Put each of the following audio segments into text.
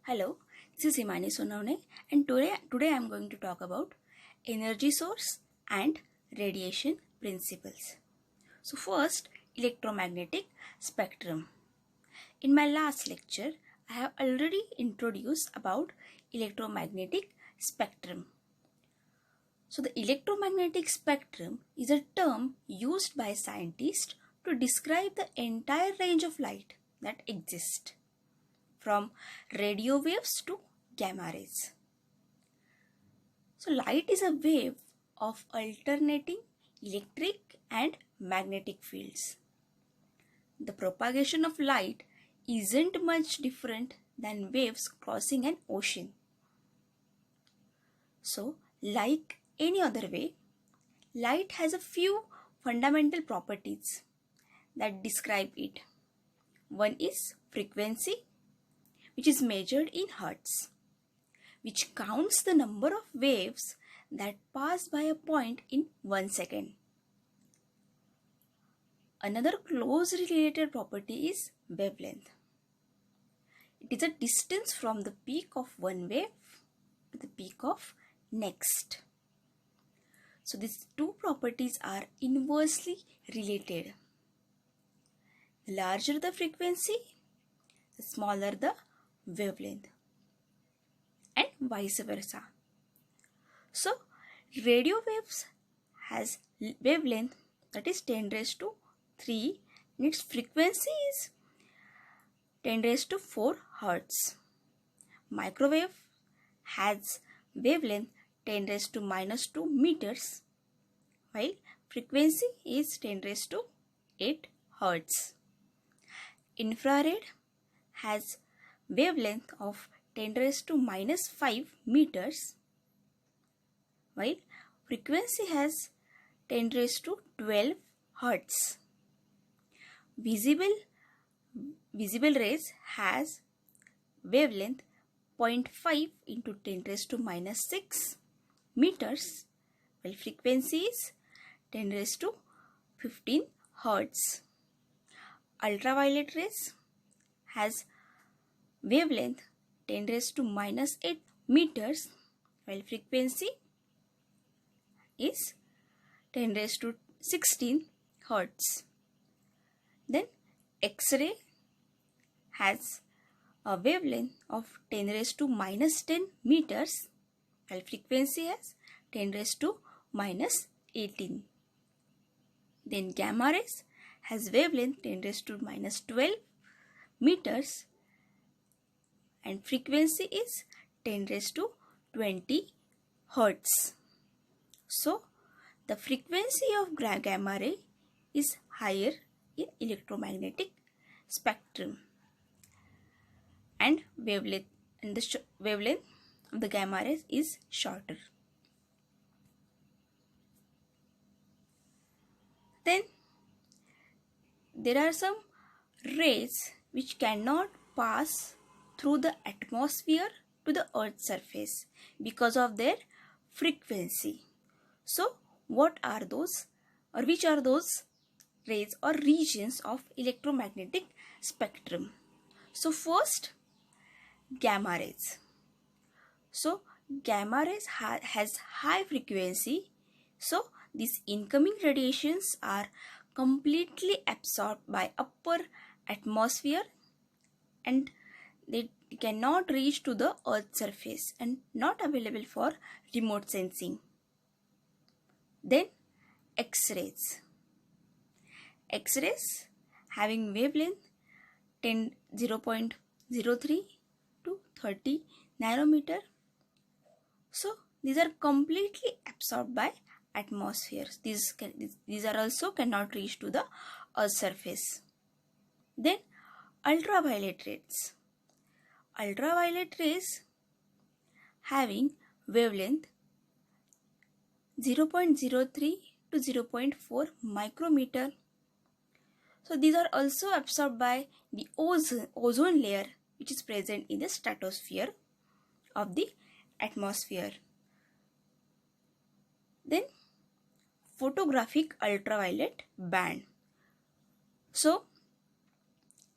Hello, this is Sonawane and today I am going to talk about energy source and radiation principles. So first, electromagnetic spectrum. In my last lecture, I have already introduced about electromagnetic spectrum. So the electromagnetic spectrum is a term used by scientists to describe the entire range of light that exists, from radio waves to gamma rays. So light is a wave of alternating electric and magnetic fields. The propagation of light isn't much different than waves crossing an ocean. So, like any other way, light has a few fundamental properties that describe it. One is frequency, which is measured in hertz, which counts the number of waves that pass by a point in 1 second. Another closely related property is wavelength. It is a distance from the peak of one wave to the peak of next. So these two properties are inversely related. The larger the frequency, the smaller the wavelength, and vice versa. So radio waves has wavelength that is 10 raised to 3 and its frequency is 10 raised to 4 hertz. Microwave has wavelength 10 raised to minus 2 meters, while frequency is 10 raised to 8 hertz. Infrared has wavelength of 10 raised to minus 5 meters, while frequency has 10 raised to 12 hertz. Visible rays has wavelength 0.5 into 10 raised to minus 6 meters, while frequency is 10 raised to 15 hertz. Ultraviolet rays has wavelength 10 raised to minus 8 meters, while frequency is 10 raised to 16 hertz. Then X-ray has a wavelength of 10 raised to minus 10 meters, while frequency has 10 raised to minus 18. Then gamma rays has wavelength 10 raised to minus 12 meters and frequency is 10 raised to 20 hertz. So the frequency of gamma ray is higher in electromagnetic spectrum, and the wavelength of the gamma rays is shorter. Then there are some rays which cannot pass through the atmosphere to the Earth's surface because of their frequency. So what are those, or which are those rays or regions of electromagnetic spectrum? So first, gamma rays. So gamma rays has high frequency, so these incoming radiations are completely absorbed by upper atmosphere and they cannot reach to the Earth's surface and not available for remote sensing. Then X-rays. X-rays having wavelength 0.03 to 30 nanometer. So these are completely absorbed by atmospheres. These are also cannot reach to the Earth's surface. Then ultraviolet rays. Ultraviolet rays having wavelength 0.03 to 0.4 micrometer. So these are also absorbed by the ozone layer which is present in the stratosphere of the atmosphere. Then photographic ultraviolet band. So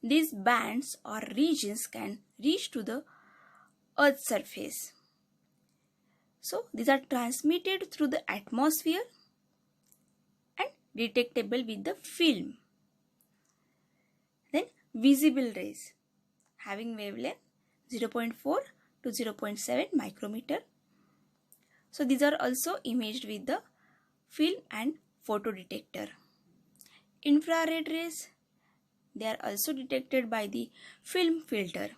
these bands or regions can reach to the Earth's surface. So these are transmitted through the atmosphere and detectable with the film. Then visible rays having wavelength 0.4 to 0.7 micrometer. So these are also imaged with the film and photodetector. Infrared rays, they are also detected by the film filter.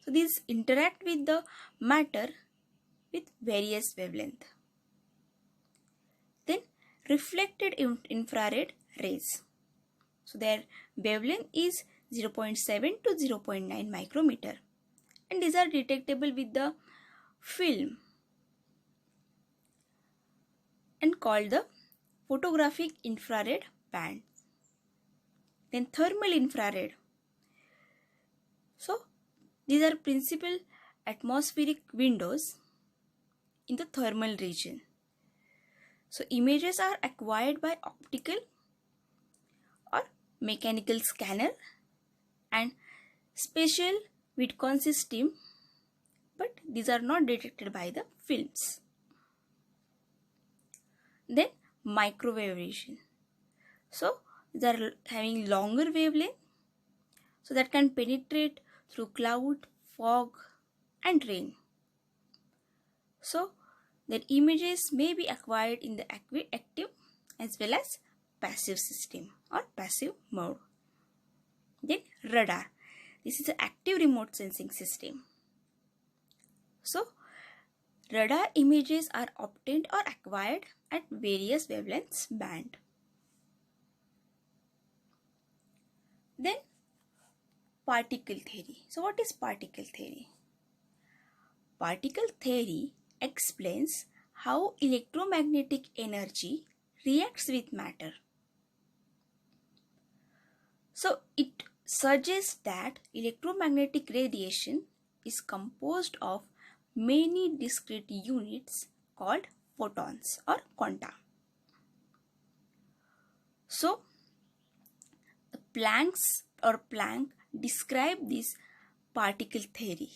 So these interact with the matter with various wavelength. Then reflected infrared rays. So their wavelength is 0.7 to 0.9 micrometer and these are detectable with the film and called the photographic infrared band. Then thermal infrared. So these are principal atmospheric windows in the thermal region. So images are acquired by optical or mechanical scanner and spatial Wittcon system, but these are not detected by the films. Then microwave radiation. So they are having longer wavelength, so that can penetrate through cloud, fog and rain. So their images may be acquired in the active as well as passive system or passive mode. Then radar. This is an active remote sensing system. So radar images are obtained or acquired at various wavelengths band. Then particle theory. So what is particle theory? Particle theory explains how electromagnetic energy reacts with matter. So it suggests that electromagnetic radiation is composed of many discrete units called photons or quanta. So Planck described this particle theory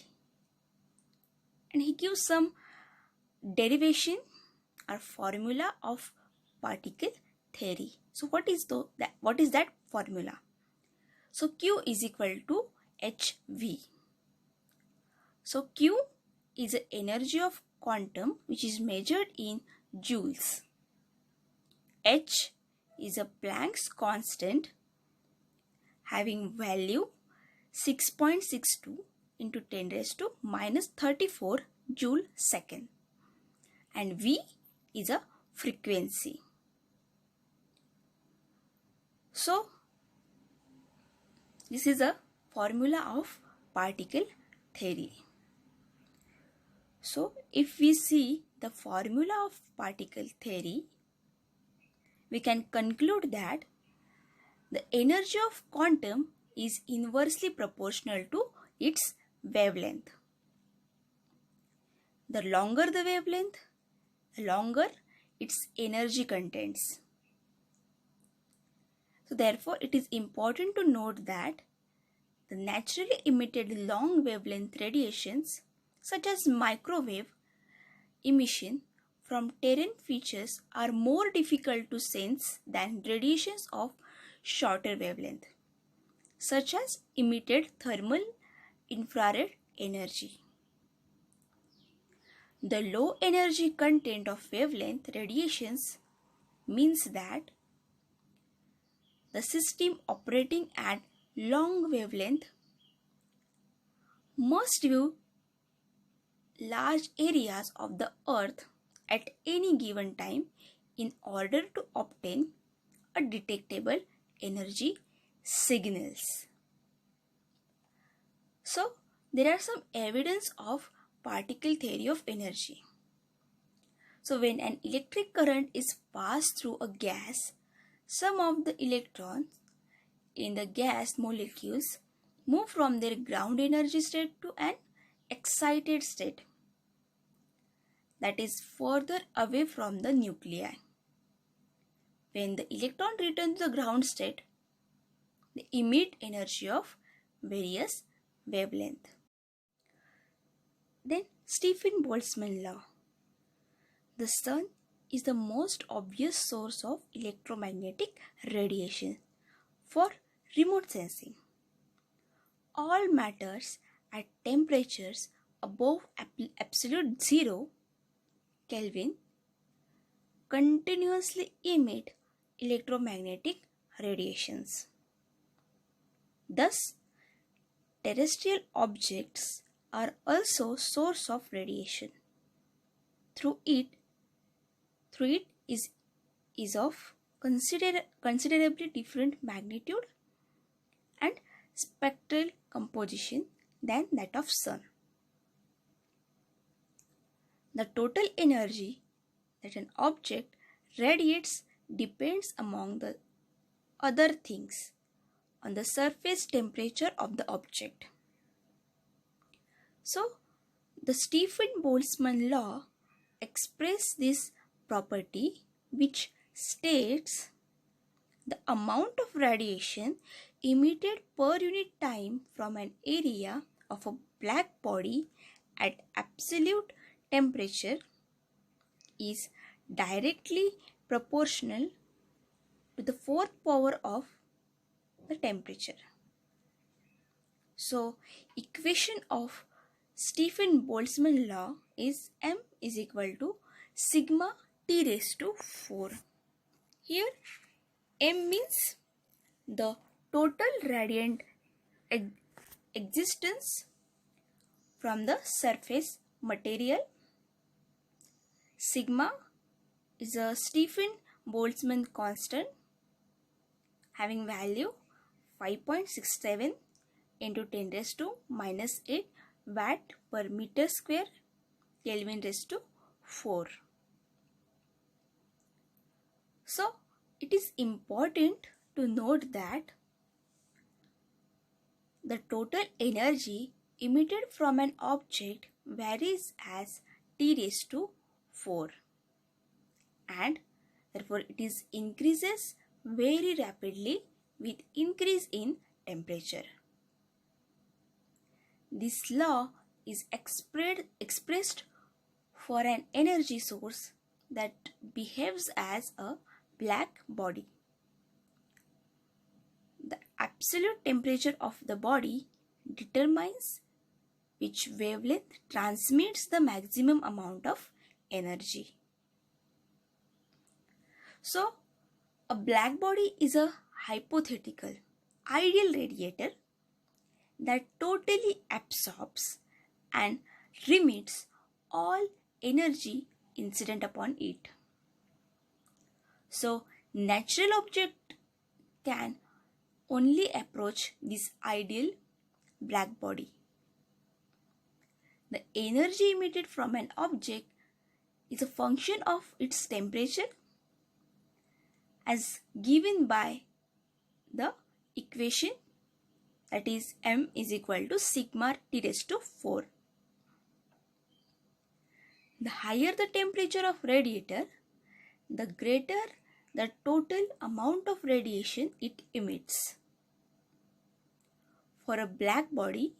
and he gives some derivation or formula of particle theory. So what is that formula? So Q is equal to hV. So Q is the energy of quantum which is measured in joules. H is a Planck's constant having value 6.62 into 10 raised to minus 34 joule second. And V is a frequency. So this is a formula of particle theory. So if we see the formula of particle theory, we can conclude that the energy of quantum is inversely proportional to its wavelength. The longer the wavelength, the longer its energy contents. So therefore, it is important to note that the naturally emitted long wavelength radiations such as microwave emission from terrain features are more difficult to sense than radiations of shorter wavelength, such as emitted thermal infrared energy. The low energy content of wavelength radiations means that the system operating at long wavelength must view large areas of the earth at any given time in order to obtain a detectable energy signals. So there are some evidence of particle theory of energy. So when an electric current is passed through a gas, some of the electrons in the gas molecules move from their ground energy state to an excited state that is further away from the nuclei. When the electron returns to the ground state, they emit energy of various wavelength. Then Stephen Boltzmann Law. The sun is the most obvious source of electromagnetic radiation for remote sensing. All matters at temperatures above absolute zero Kelvin continuously emit electromagnetic radiations. Thus, terrestrial objects are also source of radiation. Through it is of considerably different magnitude and spectral composition than that of sun. The total energy that an object radiates depends among the other things on the surface temperature of the object. So, the Stephen Boltzmann law expresses this property, which states the amount of radiation emitted per unit time from an area of a black body at absolute temperature is directly proportional to the fourth power of the temperature. So, equation of Stephen Boltzmann law is m is equal to sigma T raised to 4. Here m means the total radiant existence from the surface material. Sigma is a Stephen Boltzmann constant having value 5.67 into 10 raised to minus 8 watt per meter square Kelvin raised to 4. So, it is important to note that the total energy emitted from an object varies as T raised to 4, and therefore it is increases very rapidly with increase in temperature. This law is expressed for an energy source that behaves as a black body. The absolute temperature of the body determines which wavelength transmits the maximum amount of energy. So, a black body is a hypothetical ideal radiator that totally absorbs and remits all energy incident upon it. So, natural object can only approach this ideal black body. The energy emitted from an object is a function of its temperature as given by the equation, that is m is equal to sigma T raised to 4. The higher the temperature of radiator, the greater the total amount of radiation it emits. For a black body,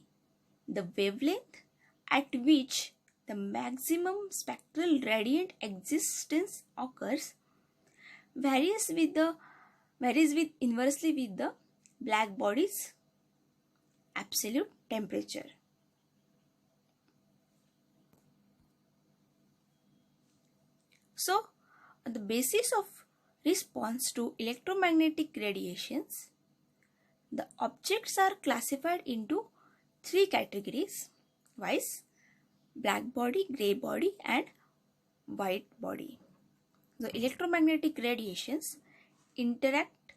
the wavelength at which the maximum spectral radiant existence occurs varies inversely with the black body's absolute temperature. So, on the basis of response to electromagnetic radiations, the objects are classified into 3 categories wise: black body, grey body and white body. So, electromagnetic radiations interact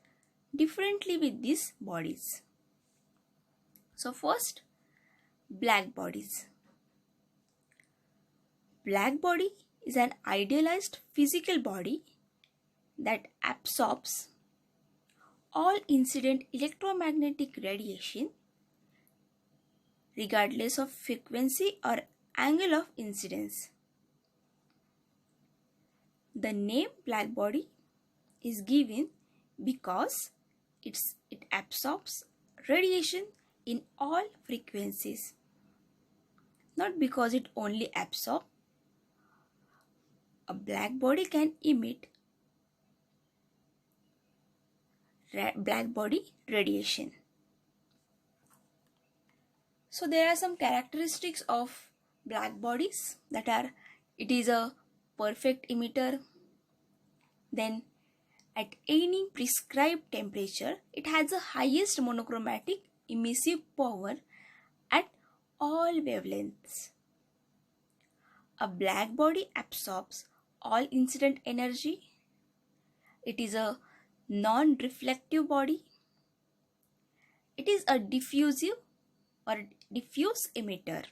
differently with these bodies. So, first, black bodies. Black body is an idealized physical body that absorbs all incident electromagnetic radiation regardless of frequency or angle of incidence. The name black body is given because it absorbs radiation in all frequencies. not because it only absorbs. A black body can emit black body radiation. So there are some characteristics of black bodies that are: it is a perfect emitter, then at any prescribed temperature it has the highest monochromatic emissive power at all wavelengths. A black body absorbs all incident energy. It is a non-reflective body. It is a diffusive or diffuse emitter.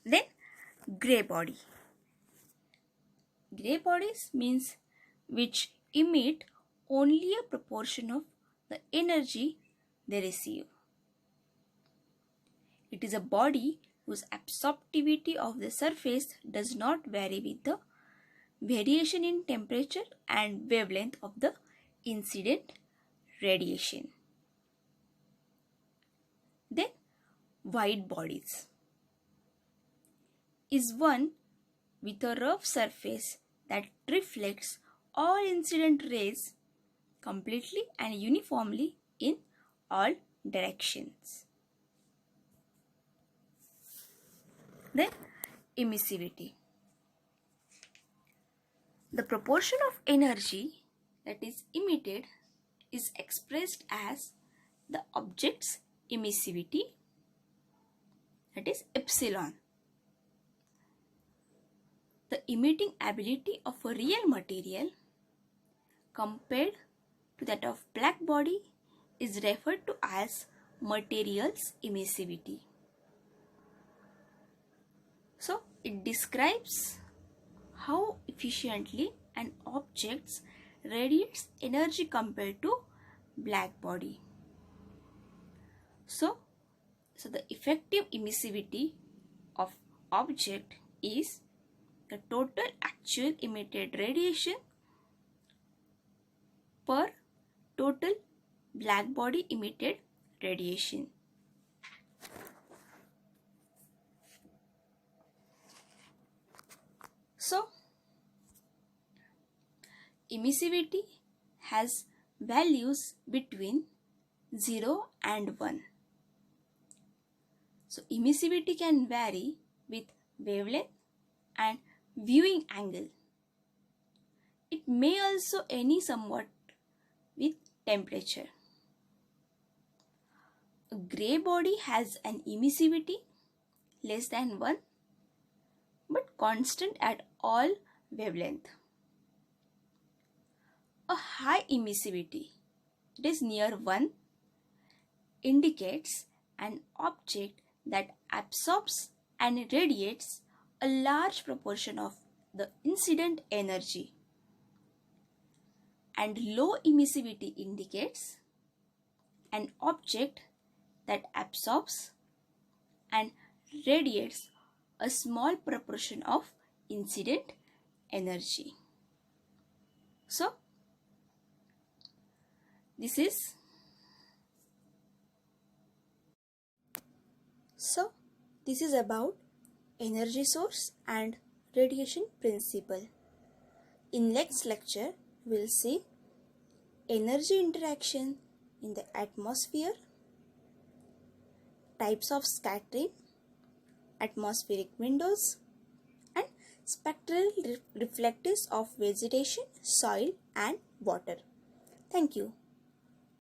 Then grey body. Grey bodies means which emit only a proportion of the energy they receive. It is a body whose absorptivity of the surface does not vary with the variation in temperature and wavelength of the incident radiation. Then white bodies is one with a rough surface that reflects all incident rays completely and uniformly in all directions. Then emissivity. The proportion of energy that is emitted is expressed as the object's emissivity, that is epsilon. The emitting ability of a real material compared to that of black body is referred to as material's emissivity. So it describes how efficiently an object radiates energy compared to black body. So the effective emissivity of object is the total actual emitted radiation per total black body emitted radiation. So emissivity has values between 0 and 1. So emissivity can vary with wavelength and viewing angle. It may also vary somewhat with temperature. A grey body has an emissivity less than 1 but constant at all wavelength. A high emissivity, it is near 1, indicates an object that absorbs and radiates a large proportion of the incident energy, and low emissivity indicates an object that absorbs and radiates a small proportion of incident energy. So this is about energy source and radiation principle. In next lecture, we'll see energy interaction in the atmosphere, types of scattering, atmospheric windows, and spectral reflectives of vegetation, soil, and water. Thank you.